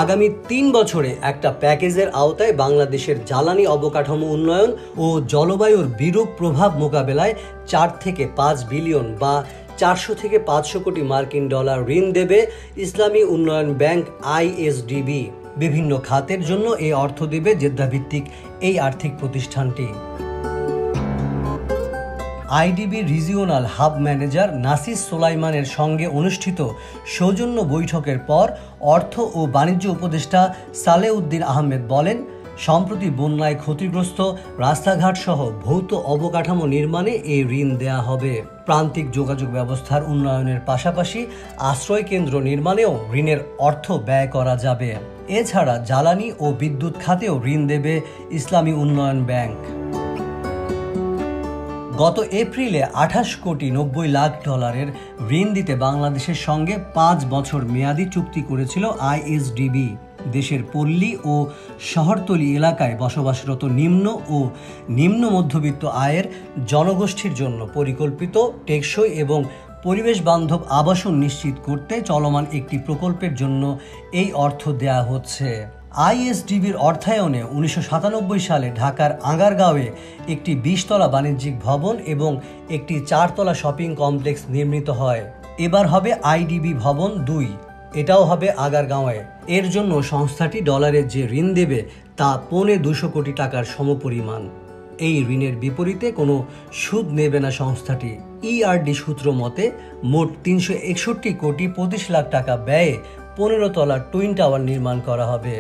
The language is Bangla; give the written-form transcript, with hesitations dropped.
আগামী ৩ বছরে একটা প্যাকেজের আওতায় বাংলাদেশের জ্বালানি অবকাঠামো উন্নয়ন ও জলবায়ুর বিরূপ প্রভাব মোকাবেলায় ৪ থেকে ৫ বিলিয়ন বা ৪০০ থেকে ৫০০ কোটি মার্কিন ডলার ঋণ দেবে ইসলামী উন্নয়ন ব্যাংক আইএসডিবি। বিভিন্ন খাতের জন্য এই অর্থ দেবে জেদ্দাভিত্তিক এই আর্থিক প্রতিষ্ঠানটি। আইডিবি রিজিওনাল হাব ম্যানেজার নাসিস সোলাইমানের সঙ্গে অনুষ্ঠিত সৌজন্য বৈঠকের পর অর্থ ও বাণিজ্য উপদেষ্টা সালেউদ্দিন আহমেদ বলেন, সম্প্রতি বন্যায় ক্ষতিগ্রস্ত রাস্তাঘাট সহ ভৌত অবকাঠামো নির্মাণে এই ঋণ দেয়া হবে। প্রান্তিক যোগাযোগ ব্যবস্থার উন্নয়নের পাশাপাশি আশ্রয় কেন্দ্র নির্মাণেও ঋণের অর্থ ব্যয় করা যাবে। এছাড়া জ্বালানি ও বিদ্যুৎ খাতেও ঋণ দেবে ইসলামী উন্নয়ন ব্যাংক। গত এপ্রিলে ২৮ কোটি ৯০ লাখ ডলারের ঋণ দিতে বাংলাদেশের সঙ্গে ৫ বছর মেয়াদি চুক্তি করেছিল আইএসডিবি। দেশের পল্লী ও শহরতলি এলাকায় বসবাসরত নিম্ন ও নিম্ন মধ্যবিত্ত আয়ের জনগোষ্ঠীর জন্য পরিকল্পিত, টেকসই এবং পরিবেশ বান্ধব আবাসন নিশ্চিত করতে চলমান একটি প্রকল্পের জন্য এই অর্থ দেয়া হচ্ছে। আইএসডিবির অর্থায়নে ১৯৯৭ সালে ঢাকার আগারগাঁওয়ে একটি ২০ তলা বাণিজ্যিক ভবন এবং একটি ৪ তলা শপিং কমপ্লেক্স নির্মিত হয়। এবার হবে আইডিবি ভবন ২, এটাও হবে আগারগাঁওয়ে। এর জন্য সংস্থাটি ডলারের যে ঋণ দেবে তা ২৫০ কোটি টাকার সমপরিমাণ। এই ঋণের বিপরীতে কোনো সুদ নেবে না সংস্থাটি। ইআরডি সূত্র মতে মোট ৩৬১ কোটি ২৫ লাখ টাকা ব্যয়ে ১৫ তলা টুইন টাওয়ার নির্মাণ করা হবে।